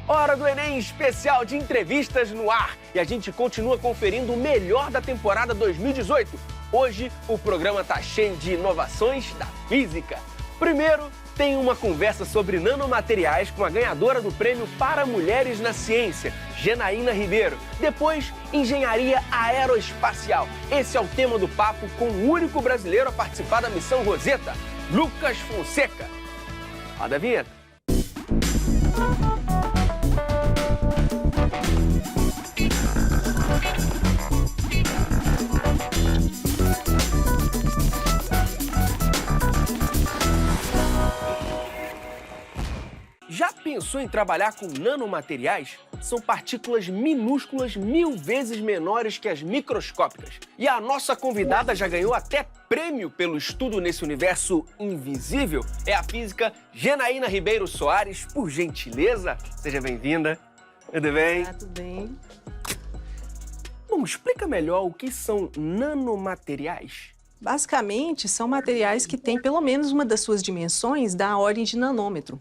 Hora do Enem especial de entrevistas no ar. E a gente continua conferindo o melhor da temporada 2018. Hoje o programa tá cheio de inovações da física. Primeiro, tem uma conversa sobre nanomateriais com a ganhadora do Prêmio para Mulheres na Ciência, Genaína Ribeiro. Depois, engenharia aeroespacial. Esse é o tema do papo com o único brasileiro a participar da missão Rosetta, Lucas Fonseca. Roda a vinheta. Já pensou em trabalhar com nanomateriais? São partículas minúsculas 1000 vezes menores que as microscópicas. E a nossa convidada já ganhou até prêmio pelo estudo nesse universo invisível. É a física Genaína Ribeiro Soares. Por gentileza, seja bem-vinda. Tudo bem? Tudo bem. Bom, explica melhor o que são nanomateriais. Basicamente, são materiais que têm pelo menos uma das suas dimensões da ordem de nanômetro.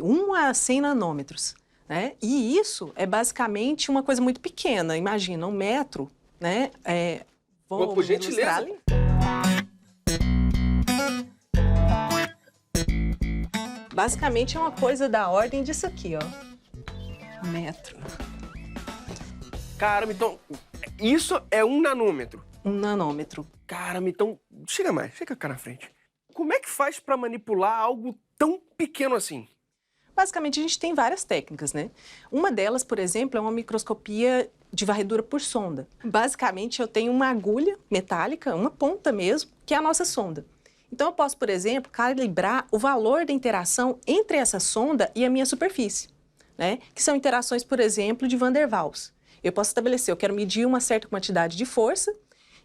1 a 100 nanômetros, né? E isso é basicamente uma coisa muito pequena. Imagina, 1 metro, né? Vou por gentileza. Ali. Basicamente é uma coisa da ordem disso aqui, ó. 1 metro. Caramba, então, isso é 1 nanômetro? 1 nanômetro. Caramba, então, chega cá na frente. Como é que faz para manipular algo tão pequeno assim? Basicamente, a gente tem várias técnicas, né? Uma delas, por exemplo, é uma microscopia de varredura por sonda. Basicamente, eu tenho uma agulha metálica, uma ponta mesmo, que é a nossa sonda. Então, eu posso, por exemplo, calibrar o valor da interação entre essa sonda e a minha superfície, né? Que são interações, por exemplo, de Van der Waals. Eu posso estabelecer, eu quero medir uma certa quantidade de força,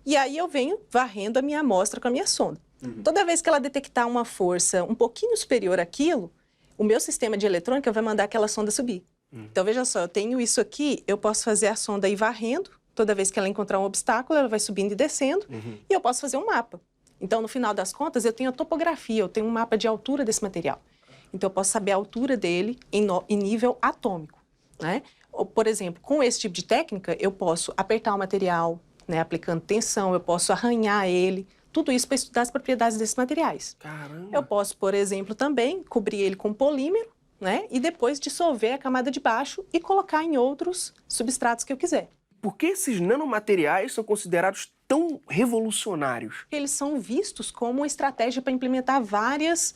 e aí eu venho varrendo a minha amostra com a minha sonda. Toda vez que ela detectar uma força um pouquinho superior àquilo, o meu sistema de eletrônica vai mandar aquela sonda subir. Então, veja só, eu tenho isso aqui, eu posso fazer a sonda ir varrendo, toda vez que ela encontrar um obstáculo, ela vai subindo e descendo, e eu posso fazer um mapa. Então, no final das contas, eu tenho a topografia, eu tenho um mapa de altura desse material. Então, eu posso saber a altura dele em nível atômico, né? Ou, por exemplo, com esse tipo de técnica, eu posso apertar o material, né, aplicando tensão, eu posso arranhar ele, tudo isso para estudar as propriedades desses materiais. Caramba! Eu posso, por exemplo, também cobrir ele com polímero, né? E depois dissolver a camada de baixo e colocar em outros substratos que eu quiser. Por que esses nanomateriais são considerados tão revolucionários? Eles são vistos como uma estratégia para implementar várias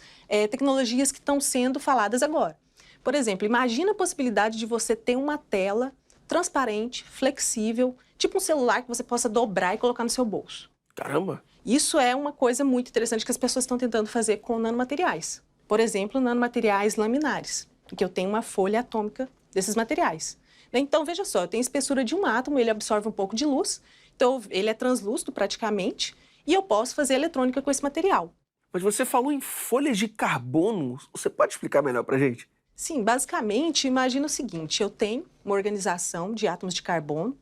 tecnologias que estão sendo faladas agora. Por exemplo, imagina a possibilidade de você ter uma tela transparente, flexível, tipo um celular que você possa dobrar e colocar no seu bolso. Caramba! Isso é uma coisa muito interessante que as pessoas estão tentando fazer com nanomateriais. Por exemplo, nanomateriais laminares, em que eu tenho uma folha atômica desses materiais. Então, veja só, eu tenho a espessura de um átomo, ele absorve um pouco de luz, então ele é translúcido praticamente, e eu posso fazer eletrônica com esse material. Mas você falou em folhas de carbono, você pode explicar melhor pra gente? Sim, basicamente, imagina o seguinte, eu tenho uma organização de átomos de carbono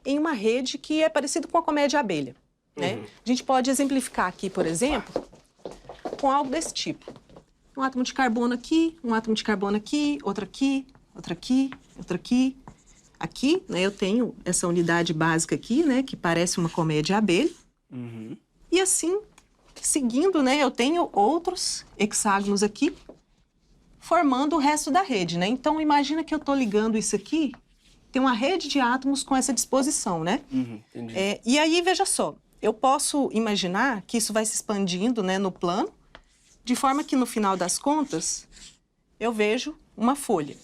em uma rede que é parecida com a colmeia de abelha. Né? A gente pode exemplificar aqui, por exemplo, com algo desse tipo. Um átomo de carbono aqui, um átomo de carbono aqui, outro aqui, outro aqui, outro aqui. Aqui, né, eu tenho essa unidade básica aqui, né, que parece uma colmeia de abelha. E assim, seguindo, né, eu tenho outros hexágonos aqui, formando o resto da rede, né? Então, imagina que eu estou ligando isso aqui, tem uma rede de átomos com essa disposição, né? Entendi. E aí, veja só, eu posso imaginar que isso vai se expandindo, né, no plano, de forma que, no final das contas, eu vejo uma folha.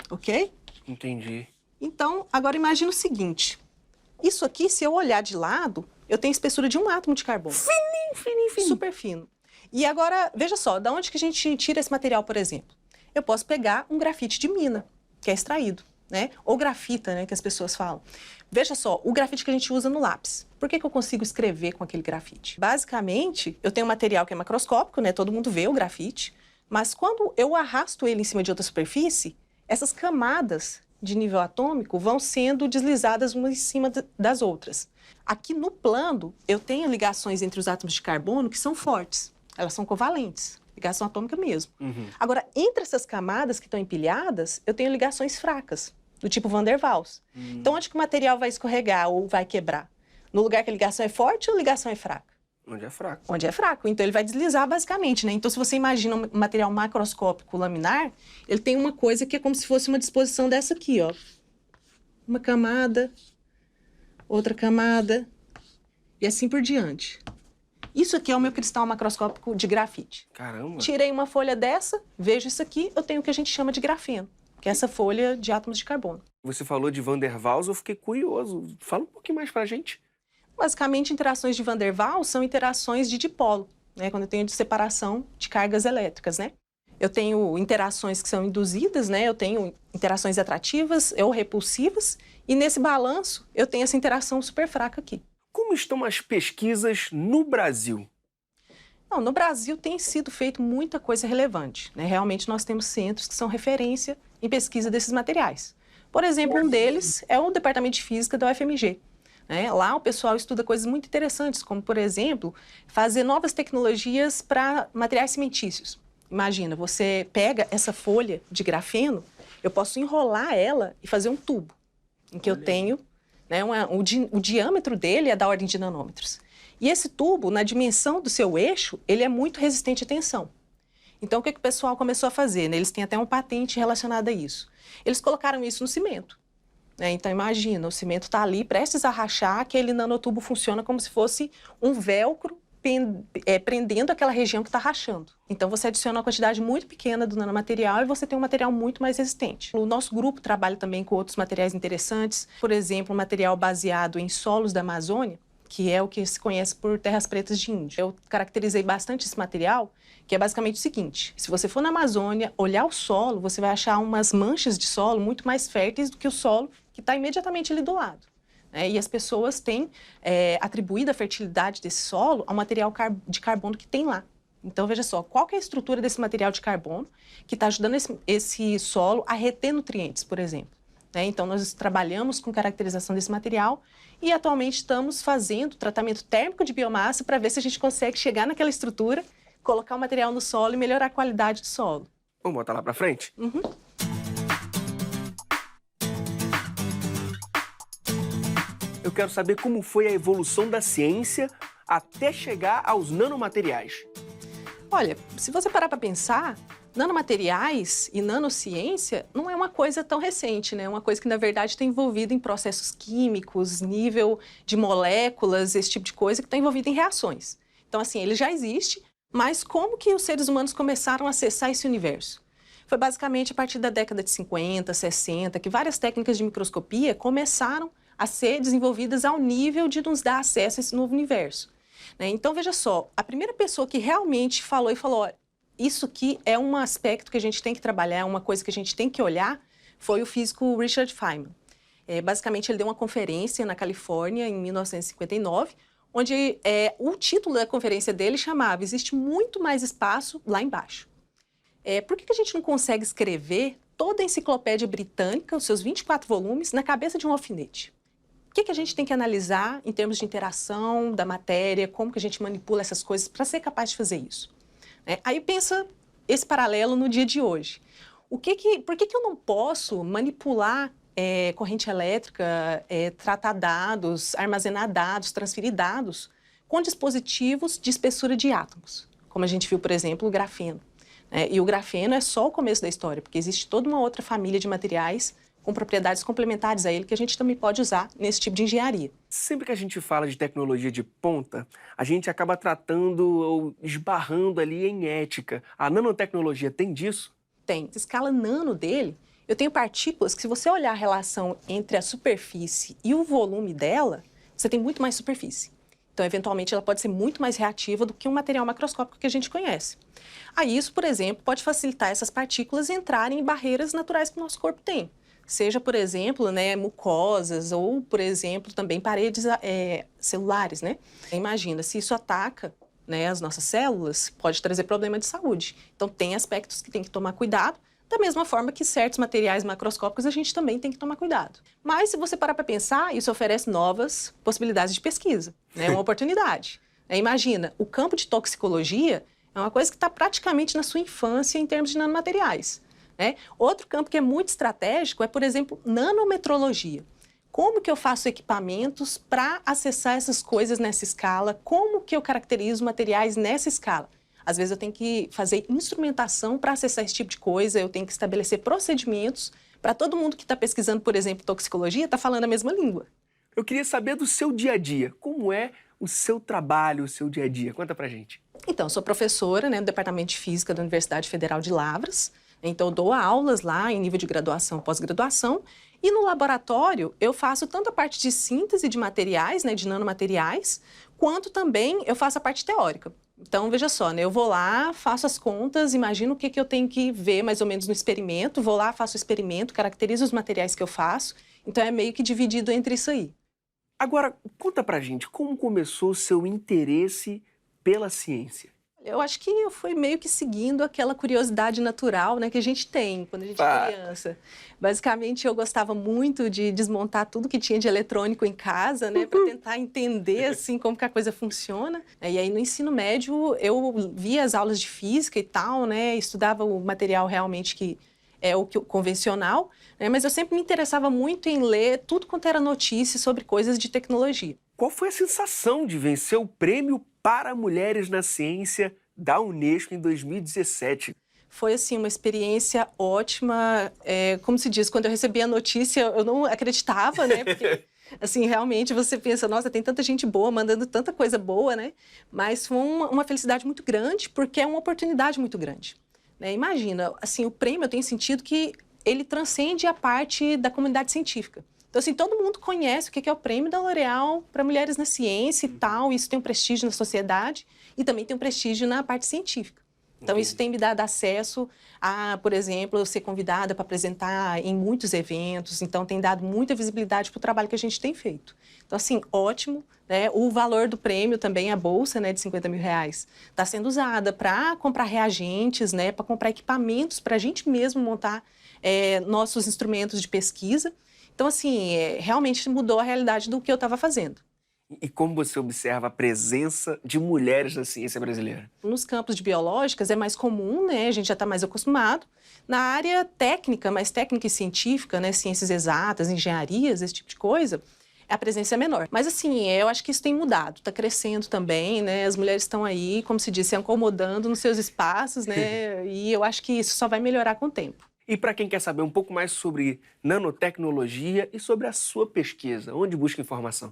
Ok? Entendi. Então, agora imagina o seguinte. Isso aqui, se eu olhar de lado, eu tenho a espessura de um átomo de carbono. Fininho, fininho, fininho. Super fino. E agora, veja só, da onde que a gente tira esse material, por exemplo? Eu posso pegar um grafite de mina, que é extraído, né? Ou grafita, né, que as pessoas falam. Veja só, o grafite que a gente usa no lápis. Por que eu consigo escrever com aquele grafite? Basicamente, eu tenho um material que é macroscópico, né? Todo mundo vê o grafite. Mas quando eu arrasto ele em cima de outra superfície, essas camadas de nível atômico vão sendo deslizadas umas em cima das outras. Aqui no plano, eu tenho ligações entre os átomos de carbono que são fortes. Elas são covalentes. ligação atômica mesmo. Agora, entre essas camadas que estão empilhadas, eu tenho ligações fracas, do tipo Van der Waals. Então, onde que o material vai escorregar ou vai quebrar? No lugar que a ligação é forte ou a ligação é fraca? Onde é fraco. Onde é fraco. Então, ele vai deslizar basicamente, né? Então, se você imagina um material macroscópico laminar, ele tem uma coisa que é como se fosse uma disposição dessa aqui, ó. Uma camada, outra camada, e assim por diante. Isso aqui é o meu cristal macroscópico de grafite. Caramba! Tirei uma folha dessa, vejo isso aqui, eu tenho o que a gente chama de grafeno, que é essa folha de átomos de carbono. Você falou de Van der Waals, eu fiquei curioso. Fala um pouquinho mais pra gente. Basicamente, interações de Van der Waals são interações de dipolo, né? Quando eu tenho de separação de cargas elétricas, né? Eu tenho interações que são induzidas, né? Eu tenho interações atrativas ou repulsivas, e nesse balanço eu tenho essa interação super fraca aqui. Como estão as pesquisas no Brasil? Não, no Brasil tem sido feito muita coisa relevante, né? Realmente nós temos centros que são referência em pesquisa desses materiais. Por exemplo, um deles é o Departamento de Física da UFMG. Né? Lá o pessoal estuda coisas muito interessantes, como, por exemplo, fazer novas tecnologias para materiais cimentícios. Imagina, você pega essa folha de grafeno, eu posso enrolar ela e fazer um tubo, em que eu tenho, né, o diâmetro dele é da ordem de nanômetros. E esse tubo, na dimensão do seu eixo, ele é muito resistente à tensão. Então, o que o pessoal começou a fazer? Né? Eles têm até uma patente relacionada a isso. Eles colocaram isso no cimento. Né? Então, imagina, o cimento está ali, prestes a rachar, aquele nanotubo funciona como se fosse um velcro prendendo aquela região que está rachando. Então, você adiciona uma quantidade muito pequena do nanomaterial e você tem um material muito mais resistente. O nosso grupo trabalha também com outros materiais interessantes, por exemplo, um material baseado em solos da Amazônia, que é o que se conhece por terras pretas de índio. Eu caracterizei bastante esse material, que é basicamente o seguinte: se você for na Amazônia, olhar o solo, você vai achar umas manchas de solo muito mais férteis do que o solo que está imediatamente ali do lado. E as pessoas têm atribuído a fertilidade desse solo ao material de carbono que tem lá. Então, veja só, qual que é a estrutura desse material de carbono que está ajudando esse solo a reter nutrientes, por exemplo. Então, nós trabalhamos com caracterização desse material e atualmente estamos fazendo tratamento térmico de biomassa para ver se a gente consegue chegar naquela estrutura, colocar o material no solo e melhorar a qualidade do solo. Vamos botar lá para frente? Eu quero saber como foi a evolução da ciência até chegar aos nanomateriais. Olha, se você parar para pensar, nanomateriais e nanociência não é uma coisa tão recente, né? É uma coisa que, na verdade, está envolvida em processos químicos, nível de moléculas, esse tipo de coisa que está envolvida em reações. Então, assim, ele já existe, mas como que os seres humanos começaram a acessar esse universo? Foi basicamente a partir da década de 50, 60, que várias técnicas de microscopia começaram a ser desenvolvidas ao nível de nos dar acesso a esse novo universo. Então, veja só, a primeira pessoa que realmente falou olha, isso aqui é um aspecto que a gente tem que trabalhar, é uma coisa que a gente tem que olhar, foi o físico Richard Feynman. Basicamente, ele deu uma conferência na Califórnia em 1959, onde o título da conferência dele chamava "Existe muito mais espaço lá embaixo". Por que a gente não consegue escrever toda a enciclopédia britânica, os seus 24 volumes, na cabeça de um alfinete? O que a gente tem que analisar em termos de interação da matéria, como que a gente manipula essas coisas para ser capaz de fazer isso? Aí pensa esse paralelo no dia de hoje. Por que eu não posso manipular corrente elétrica, tratar dados, armazenar dados, transferir dados com dispositivos de espessura de átomos? Como a gente viu, por exemplo, o grafeno. E o grafeno é só o começo da história, porque existe toda uma outra família de materiais com propriedades complementares a ele que a gente também pode usar nesse tipo de engenharia. Sempre que a gente fala de tecnologia de ponta, a gente acaba tratando ou esbarrando ali em ética. A nanotecnologia tem disso? Tem. A escala nano dele, eu tenho partículas que, se você olhar a relação entre a superfície e o volume dela, você tem muito mais superfície. Então, eventualmente, ela pode ser muito mais reativa do que um material macroscópico que a gente conhece. Aí, isso, por exemplo, pode facilitar essas partículas entrarem em barreiras naturais que o nosso corpo tem. Seja, por exemplo, mucosas ou, por exemplo, também paredes celulares, Imagina, se isso ataca as nossas células, pode trazer problema de saúde. Então, tem aspectos que tem que tomar cuidado, da mesma forma que certos materiais macroscópicos a gente também tem que tomar cuidado. Mas, se você parar para pensar, isso oferece novas possibilidades de pesquisa, uma oportunidade. Imagina, o campo de toxicologia é É uma coisa que está praticamente na sua infância em termos de nanomateriais, né? Outro campo que é muito estratégico é, por exemplo, nanometrologia. Como que eu faço equipamentos para acessar essas coisas nessa escala? Como que eu caracterizo materiais nessa escala? Às vezes eu tenho que fazer instrumentação para acessar esse tipo de coisa, eu tenho que estabelecer procedimentos para todo mundo que está pesquisando, por exemplo, toxicologia, está falando a mesma língua. Eu queria saber do seu dia a dia. Como é o seu trabalho, o seu dia a dia? Conta pra gente. Então, eu sou professora, né, do Departamento de Física da Universidade Federal de Lavras. Então, eu dou aulas lá em nível de graduação, pós-graduação. E no laboratório, eu faço tanto a parte de síntese de materiais, né, de nanomateriais, quanto também eu faço a parte teórica. Então, veja só, né, eu vou lá, faço as contas, imagino o que eu tenho que ver mais ou menos no experimento, vou lá, faço o experimento, caracterizo os materiais que eu faço. Então, é meio que dividido entre isso aí. Agora, conta pra gente, como começou o seu interesse pela ciência? Eu acho que eu fui meio que seguindo aquela curiosidade natural, né, que a gente tem quando a gente é criança. Basicamente, eu gostava muito de desmontar tudo que tinha de eletrônico em casa, né, para tentar entender, assim, como que a coisa funciona. E aí, no ensino médio, eu via as aulas de física e tal, né, estudava o material realmente que é o convencional, né, mas eu sempre me interessava muito em ler tudo quanto era notícia sobre coisas de tecnologia. Qual foi a sensação de vencer o prêmio para mulheres na ciência da Unesco em 2017? Foi, assim, uma experiência ótima. Como se diz, quando eu recebi a notícia, eu não acreditava, né? Porque, assim, realmente você pensa, nossa, tem tanta gente boa, mandando tanta coisa boa, né? Mas foi uma felicidade muito grande, porque é uma oportunidade muito grande, né? Imagina, assim, o prêmio, eu tenho sentido que ele transcende a parte da comunidade científica. Então, assim, todo mundo conhece o que é o prêmio da L'Oréal para mulheres na ciência e tal. Isso tem um prestígio na sociedade e também tem um prestígio na parte científica. Então, isso tem me dado acesso a, por exemplo, eu ser convidada para apresentar em muitos eventos. Então, tem dado muita visibilidade para o trabalho que a gente tem feito. Então, assim, ótimo, né? O valor do prêmio também, a bolsa, né, de R$50 mil, está sendo usada para comprar reagentes, né, para comprar equipamentos para a gente mesmo montar nossos instrumentos de pesquisa. Então, assim, realmente mudou a realidade do que eu estava fazendo. E como você observa a presença de mulheres na ciência brasileira? Nos campos de biológicas é mais comum, né? A gente já está mais acostumado. Na área técnica, mais técnica e científica, né? Ciências exatas, engenharias, esse tipo de coisa, a presença é menor. Mas, assim, eu acho que isso tem mudado, está crescendo também, né? As mulheres estão aí, como se diz, se acomodando nos seus espaços, né? E eu acho que isso só vai melhorar com o tempo. E para quem quer saber um pouco mais sobre nanotecnologia e sobre a sua pesquisa, onde busca informação?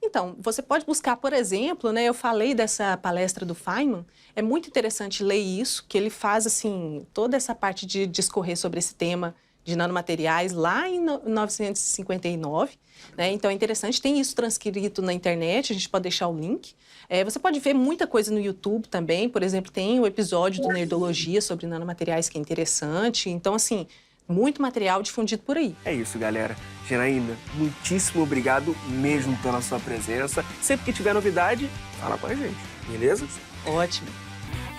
Então, você pode buscar, por exemplo, né, eu falei dessa palestra do Feynman, é muito interessante ler isso, que ele faz, assim, toda essa parte de discorrer sobre esse tema de nanomateriais lá em 1959, né? Então é interessante, tem isso transcrito na internet, a gente pode deixar o link. Você pode ver muita coisa no YouTube também, por exemplo, tem o episódio do Nerdologia sobre nanomateriais que é interessante, então assim, muito material difundido por aí. É isso, galera. Janaína, muitíssimo obrigado mesmo pela sua presença. Sempre que tiver novidade, fala com a gente, beleza? Ótimo.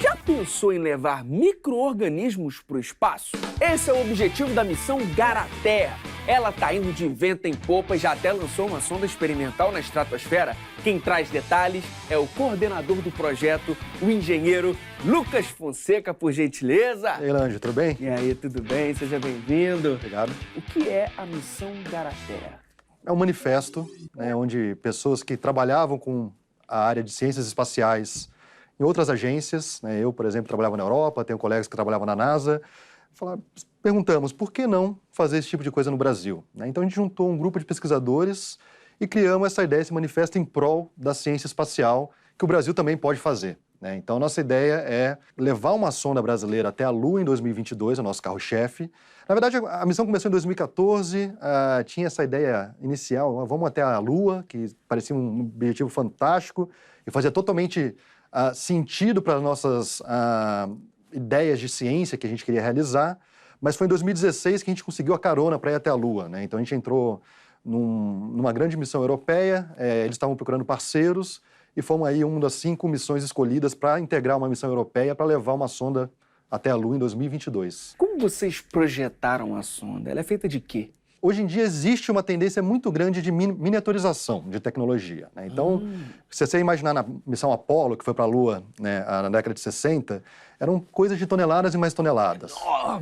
Já pensou em levar micro-organismos para o espaço? Esse é o objetivo da missão Garaterra. Ela está indo de vento em popa e já até lançou uma sonda experimental na estratosfera. Quem traz detalhes é o coordenador do projeto, o engenheiro Lucas Fonseca, por gentileza. E aí, Lange, tudo bem? E aí, tudo bem? Seja bem-vindo. Obrigado. O que é a missão Garaterra? É um manifesto, né, onde pessoas que trabalhavam com a área de ciências espaciais em outras agências, né, eu, por exemplo, trabalhava na Europa, tenho colegas que trabalhavam na NASA, perguntamos por que não fazer esse tipo de coisa no Brasil, né? Então a gente juntou um grupo de pesquisadores e criamos essa ideia, esse manifesto em prol da ciência espacial, que o Brasil também pode fazer, né? Então a nossa ideia é levar uma sonda brasileira até a Lua em 2022, é o nosso carro-chefe. Na verdade, a missão começou em 2014, tinha essa ideia inicial, vamos até a Lua, que parecia um objetivo fantástico e fazia totalmente sentido para as nossas ideias de ciência que a gente queria realizar, mas foi em 2016 que a gente conseguiu a carona para ir até a Lua, né? Então a gente entrou numa grande missão europeia, eles estavam procurando parceiros e fomos aí uma das 5 missões escolhidas para integrar uma missão europeia para levar uma sonda até a Lua em 2022. Como vocês projetaram a sonda? Ela é feita de quê? hoje em dia existe uma tendência muito grande de miniaturização de tecnologia, né? Então, se você imaginar na missão Apollo, que foi para a Lua, né, na década de 60, eram coisas de toneladas e mais toneladas.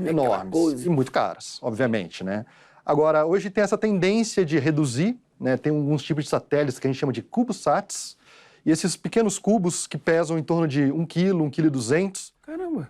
Enormes. E muito caras, obviamente, né? Agora, hoje tem essa tendência de reduzir, né? Tem alguns tipos de satélites que a gente chama de CubeSats, e esses pequenos cubos que pesam em torno de 1 kg, 1,2 kg, Caramba!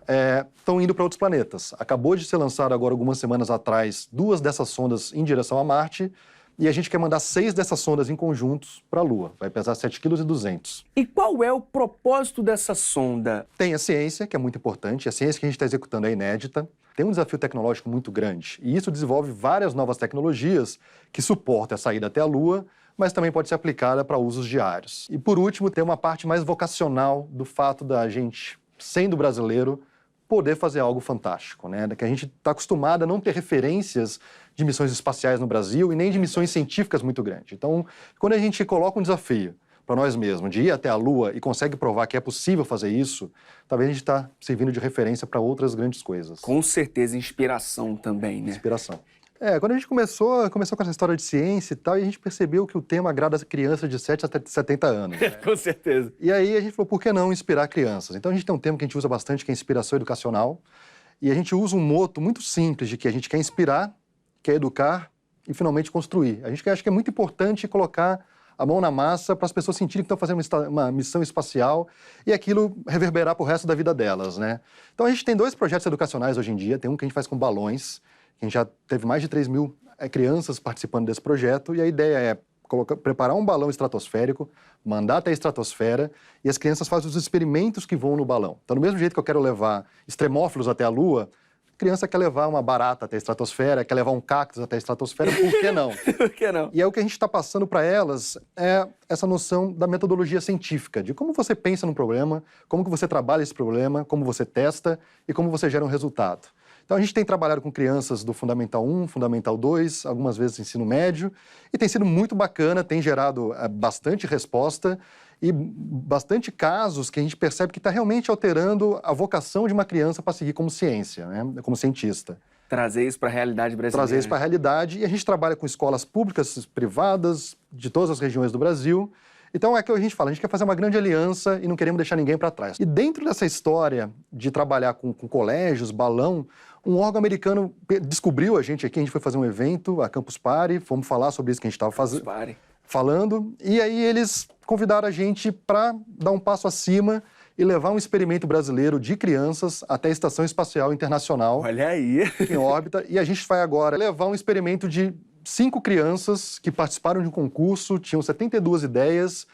estão indo para outros planetas. Acabou de ser lançado agora, algumas semanas atrás, 2 dessas sondas em direção a Marte, e a gente quer mandar 6 dessas sondas em conjuntos para a Lua. Vai pesar 7,2 kg. E qual é o propósito dessa sonda? Tem a ciência, que é muito importante. A ciência que a gente está executando é inédita. Tem um desafio tecnológico muito grande. E isso desenvolve várias novas tecnologias que suportam a saída até a Lua, mas também pode ser aplicada para usos diários. E, por último, tem uma parte mais vocacional do fato da gente, sendo brasileiro, poder fazer algo fantástico, né? Que a gente está acostumado a não ter referências de missões espaciais no Brasil e nem de missões científicas muito grandes. Então, quando a gente coloca um desafio para nós mesmos de ir até a Lua e consegue provar que é possível fazer isso, talvez a gente está servindo de referência para outras grandes coisas. Com certeza, inspiração também, né? Inspiração. Quando a gente começou com essa história de ciência e tal, e a gente percebeu que o tema agrada as crianças de 7 a 70 anos. Né? Com certeza. E aí a gente falou, por que não inspirar crianças? Então a gente tem um termo que a gente usa bastante, que é inspiração educacional, e a gente usa um moto muito simples de que a gente quer inspirar, quer educar e finalmente construir. A gente acha que é muito importante colocar a mão na massa para as pessoas sentirem que estão fazendo uma missão espacial e aquilo reverberar para o resto da vida delas, né? Então a gente tem 2 projetos educacionais hoje em dia, tem um que a gente faz com balões, a gente já teve mais de 3.000 crianças participando desse projeto, e a ideia é preparar um balão estratosférico, mandar até a estratosfera, e as crianças fazem os experimentos que vão no balão. Então, do mesmo jeito que eu quero levar extremófilos até a Lua, a criança quer levar uma barata até a estratosfera, quer levar um cactus até a estratosfera, por que não? Por que não? E aí o que a gente está passando para elas é essa noção da metodologia científica, de como você pensa num problema, como que você trabalha esse problema, como você testa e como você gera um resultado. Então, a gente tem trabalhado com crianças do Fundamental 1, Fundamental 2, algumas vezes ensino médio, e tem sido muito bacana, tem gerado bastante resposta e bastante casos que a gente percebe que está realmente alterando a vocação de uma criança para seguir como ciência, né? Como cientista. Trazer isso para a realidade brasileira. Trazer isso para a realidade, e a gente trabalha com escolas públicas, privadas, de todas as regiões do Brasil. Então, é o que a gente fala, a gente quer fazer uma grande aliança e não queremos deixar ninguém para trás. E dentro dessa história de trabalhar com colégios, balão, um órgão americano descobriu a gente foi fazer um evento, a Campus Party, fomos falar sobre isso que a gente estava falando, e aí eles convidaram a gente para dar um passo acima e levar um experimento brasileiro de crianças até a Estação Espacial Internacional. Olha aí! Em órbita, e a gente vai agora levar um experimento de 5 crianças que participaram de um concurso, tinham 72 ideias,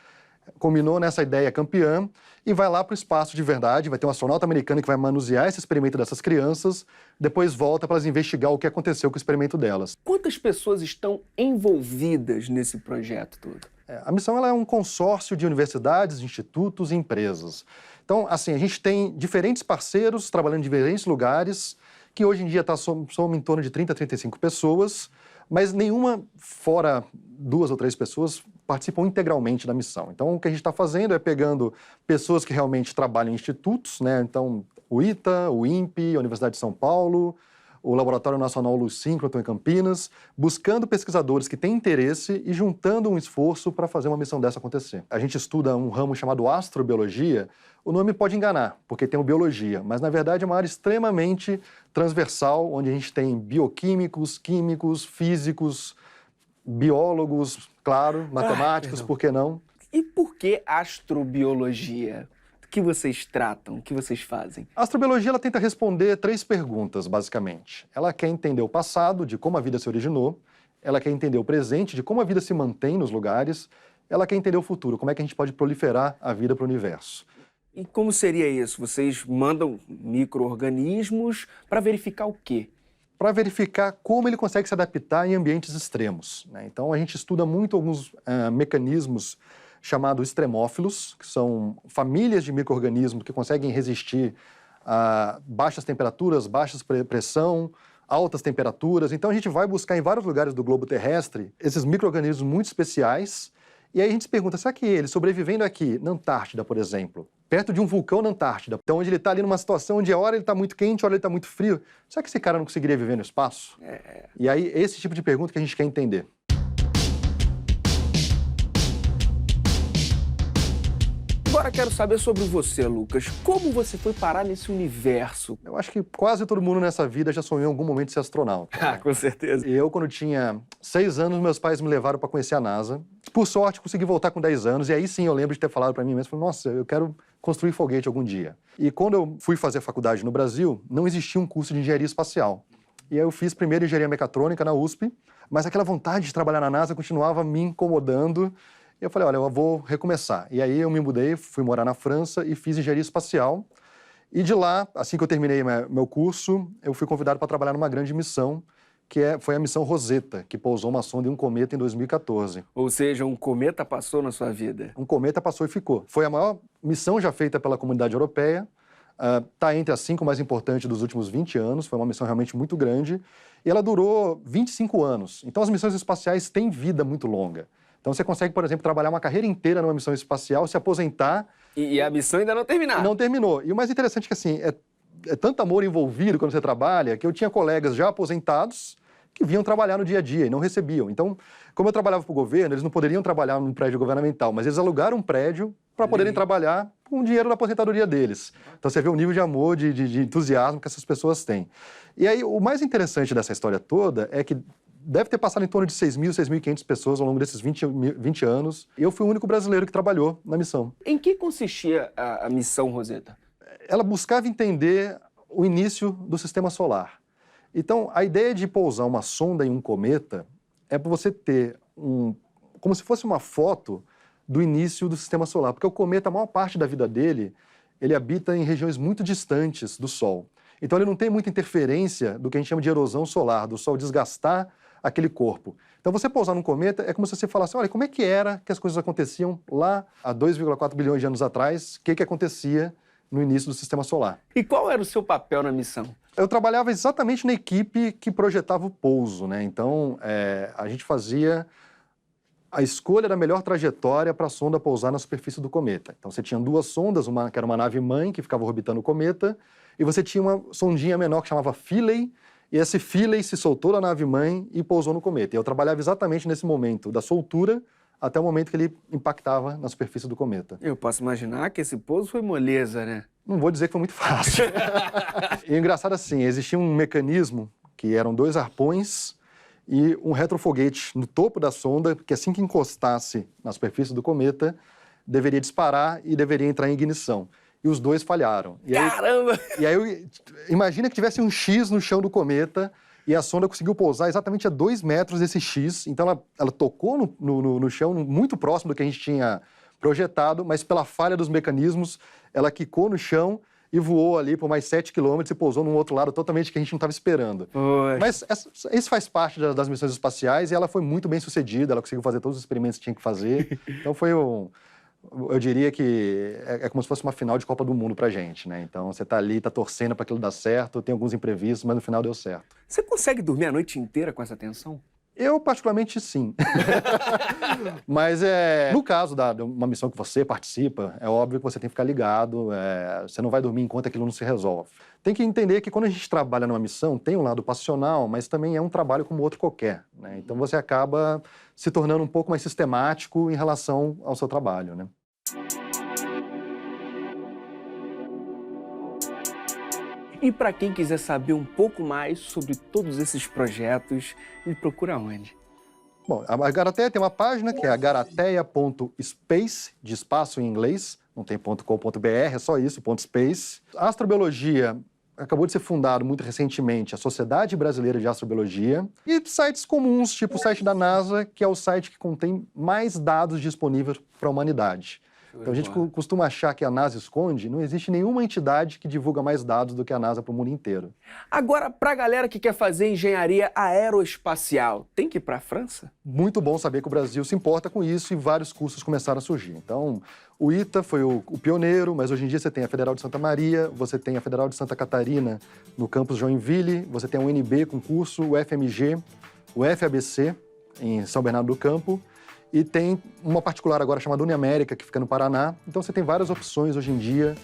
combinou nessa ideia campeã e vai lá para o espaço de verdade, vai ter um astronauta americano que vai manusear esse experimento dessas crianças, depois volta para elas investigar o que aconteceu com o experimento delas. Quantas pessoas estão envolvidas nesse projeto todo? A missão ela é um consórcio de universidades, institutos e empresas. Então, assim, a gente tem diferentes parceiros trabalhando em diferentes lugares, que hoje em dia somam em torno de 30 a 35 pessoas, mas nenhuma, fora 2 ou 3 pessoas, participam integralmente da missão. Então, o que a gente está fazendo é pegando pessoas que realmente trabalham em institutos, né? Então, o ITA, o INPE, a Universidade de São Paulo, o Laboratório Nacional Luz Síncroton em Campinas, buscando pesquisadores que têm interesse e juntando um esforço para fazer uma missão dessa acontecer. A gente estuda um ramo chamado astrobiologia. O nome pode enganar, porque tem o biologia, mas na verdade é uma área extremamente transversal, onde a gente tem bioquímicos, químicos, físicos, biólogos, claro, matemáticos, por que não? E por que astrobiologia? O que vocês tratam? O que vocês fazem? A astrobiologia ela tenta responder 3 perguntas, basicamente. Ela quer entender o passado, de como a vida se originou. Ela quer entender o presente, de como a vida se mantém nos lugares. Ela quer entender o futuro, como é que a gente pode proliferar a vida para o universo. E como seria isso? Vocês mandam micro-organismos para verificar o quê? Para verificar como ele consegue se adaptar em ambientes extremos, né? Então, a gente estuda muito alguns mecanismos chamados extremófilos, que são famílias de micro-organismos que conseguem resistir a baixas temperaturas, baixa pressão, altas temperaturas. Então, a gente vai buscar em vários lugares do globo terrestre esses micro-organismos muito especiais. E aí a gente se pergunta, será que eles, sobrevivendo aqui na Antártida, por exemplo, perto de um vulcão na Antártida. Então, onde ele está ali numa situação onde a hora ele está muito quente, a hora ele está muito frio. Será que esse cara não conseguiria viver no espaço? E aí, esse tipo de pergunta que a gente quer entender. Agora quero saber sobre você, Lucas. Como você foi parar nesse universo? Eu acho que quase todo mundo nessa vida já sonhou em algum momento ser astronauta. Ah, com certeza. Eu, quando tinha 6 anos, meus pais me levaram para conhecer a NASA. Por sorte, consegui voltar com 10 anos. E aí sim, eu lembro de ter falado para mim mesmo, falei, nossa, eu quero construir foguete algum dia. E quando eu fui fazer faculdade no Brasil, não existia um curso de engenharia espacial. E aí eu fiz primeiro engenharia mecatrônica na USP, mas aquela vontade de trabalhar na NASA continuava me incomodando. E eu falei, olha, eu vou recomeçar. E aí eu me mudei, fui morar na França e fiz engenharia espacial. E de lá, assim que eu terminei meu curso, eu fui convidado para trabalhar numa grande missão, foi a missão Rosetta, que pousou uma sonda em um cometa em 2014. Ou seja, um cometa passou na sua vida? Um cometa passou e ficou. Foi a maior missão já feita pela comunidade europeia. Está entre as 5 mais importantes dos últimos 20 anos. Foi uma missão realmente muito grande. E ela durou 25 anos. Então as missões espaciais têm vida muito longa. Então você consegue, por exemplo, trabalhar uma carreira inteira numa missão espacial, se aposentar... E a missão ainda não terminou. Não terminou. E o mais interessante é que, assim, é tanto amor envolvido quando você trabalha, que eu tinha colegas já aposentados que vinham trabalhar no dia a dia e não recebiam. Então, como eu trabalhava para o governo, eles não poderiam trabalhar num prédio governamental, mas eles alugaram um prédio para poderem trabalhar com o dinheiro da aposentadoria deles. Então você vê o nível de amor, de entusiasmo que essas pessoas têm. E aí, o mais interessante dessa história toda é que deve ter passado em torno de 6.000, 6.500 pessoas ao longo desses 20 anos. Eu fui o único brasileiro que trabalhou na missão. Em que consistia a missão Rosetta? Ela buscava entender o início do sistema solar. Então, a ideia de pousar uma sonda em um cometa é para você ter como se fosse uma foto do início do sistema solar. Porque o cometa, a maior parte da vida dele, ele habita em regiões muito distantes do Sol. Então, ele não tem muita interferência do que a gente chama de erosão solar, do Sol desgastar aquele corpo. Então, você pousar num cometa é como se você falasse, olha, como é que era que as coisas aconteciam lá há 2,4 bilhões de anos atrás, o que acontecia no início do sistema solar. E qual era o seu papel na missão? Eu trabalhava exatamente na equipe que projetava o pouso, né? Então, a gente fazia a escolha da melhor trajetória para a sonda pousar na superfície do cometa. Então, você tinha 2 sondas, uma que era uma nave-mãe, que ficava orbitando o cometa, e você tinha uma sondinha menor que chamava Philae, e esse Philae se soltou da nave-mãe e pousou no cometa. E eu trabalhava exatamente nesse momento da soltura até o momento que ele impactava na superfície do cometa. Eu posso imaginar que esse pouso foi moleza, né? Não vou dizer que foi muito fácil. E o engraçado assim, existia um mecanismo que eram 2 arpões e um retrofoguete no topo da sonda, que assim que encostasse na superfície do cometa, deveria disparar e deveria entrar em ignição. E os 2 falharam. Caramba! E aí, imagina que tivesse um X no chão do cometa e a sonda conseguiu pousar exatamente a 2 metros desse X. Então, ela tocou no chão muito próximo do que a gente tinha projetado, mas pela falha dos mecanismos, ela quicou no chão e voou ali por mais 7 quilômetros e pousou num outro lado totalmente que a gente não estava esperando. Oi. Mas isso faz parte das missões espaciais e ela foi muito bem sucedida, ela conseguiu fazer todos os experimentos que tinha que fazer. Então, eu diria que é como se fosse uma final de Copa do Mundo pra gente, né? Então, você tá ali, tá torcendo para aquilo dar certo, tem alguns imprevistos, mas no final deu certo. Você consegue dormir a noite inteira com essa tensão? Eu, particularmente, sim. Mas, no caso de uma missão que você participa, é óbvio que você tem que ficar ligado, você não vai dormir enquanto aquilo não se resolve. Tem que entender que quando a gente trabalha numa missão, tem um lado passional, mas também é um trabalho como outro qualquer, né? Então, você acaba se tornando um pouco mais sistemático em relação ao seu trabalho, né? E para quem quiser saber um pouco mais sobre todos esses projetos, me procura onde? Bom, a Garateia tem uma página que é garateia.space, de espaço em inglês, não tem .com.br, é só isso, .space. A astrobiologia acabou de ser fundado muito recentemente a Sociedade Brasileira de Astrobiologia e sites comuns, tipo o site da NASA, que é o site que contém mais dados disponíveis para a humanidade. Então a gente costuma achar que a NASA esconde, não existe nenhuma entidade que divulga mais dados do que a NASA para o mundo inteiro. Agora, para a galera que quer fazer engenharia aeroespacial, tem que ir para a França? Muito bom saber que o Brasil se importa com isso e vários cursos começaram a surgir. Então, o ITA foi o pioneiro, mas hoje em dia você tem a Federal de Santa Maria, você tem a Federal de Santa Catarina no campus Joinville, você tem a UNB com curso, o FMG, o FABC em São Bernardo do Campo, E tem uma particular agora chamada Uniamérica, que fica no Paraná. Então você tem várias opções hoje em dia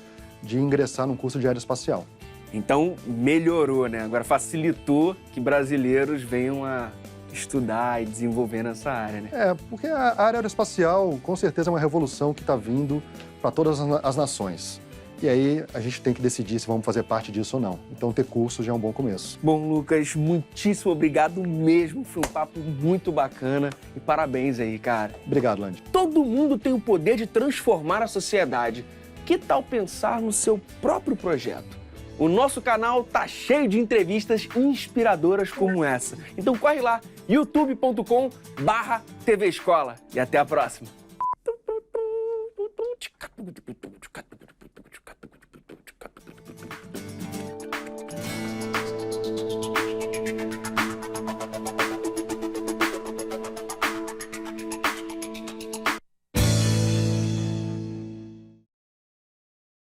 de ingressar num curso de aeroespacial. Então melhorou, né? Agora facilitou que brasileiros venham a estudar e desenvolver nessa área, né? Porque a área aeroespacial com certeza é uma revolução que está vindo para todas as nações. E aí a gente tem que decidir se vamos fazer parte disso ou não. Então ter curso já é um bom começo. Bom, Lucas, muitíssimo obrigado mesmo. Foi um papo muito bacana e parabéns aí, cara. Obrigado, Landy. Todo mundo tem o poder de transformar a sociedade. Que tal pensar no seu próprio projeto? O nosso canal tá cheio de entrevistas inspiradoras como essa. Então corre lá, youtube.com/TV Escola. E até a próxima.